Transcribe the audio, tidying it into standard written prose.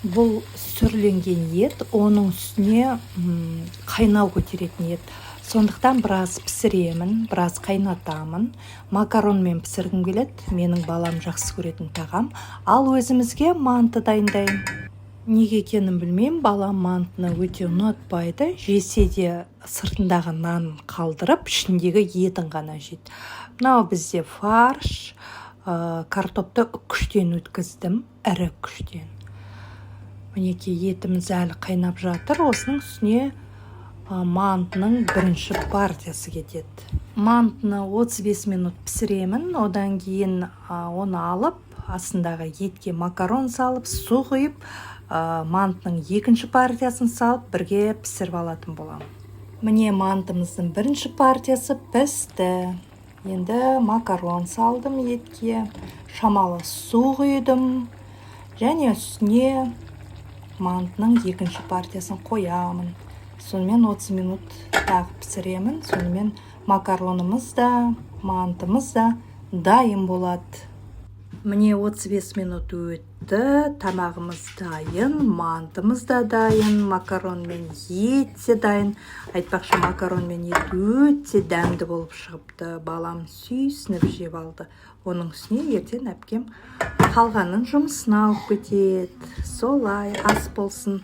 Бұл сүрленген ет, оның үстіне қайнау көтеретін ет. Сондықтан біраз пісіремін, біраз қайнатамын. Макаронмен пісіргім келеді, менің балам жақсы көретін тағам. Ал өзімізге манты дайындаймын. Неге екенін білмеймін, балам мантыны өте ұнатпайды. Жесе де сыртындағы нанын қалдырып, ішіндегі етін ғана жейді. Мынау бізде фарш, картопты үккіштен өткіздім, ірі үккіштен. Мінекей етіміз әлі қайнап жатыр. Осының үстіне мантының бірінші партиясы кетеді. Мантыны 35 минут пісіремін. Одан кейін оны алып, астындағы етке макарон салып, су құйып, мантының екінші партиясын салып, бірге пісіріп алатын боламын. Міне мантымыздың бірінші партиясы пісті. Енді макарон салдым етке, шамалы су құйдым, және үстіне мантының екінші партиясын қоямын. Сонымен 30 минут тағы пісіремін. Сонымен макаронымыз да, мантымыз да дайын болады. Міне 35 минут өтті, тамағымыз дайын, мантымыз да дайын, макарон мен ет те дайын. Айтпақшы, макарон мен ет өте дәмді болып шығыпты. Балам сүйсініп жеп алды. Оның үстіне ертең әпкем қалғанын жұмысына алып кетеді. Солай, ас болсын.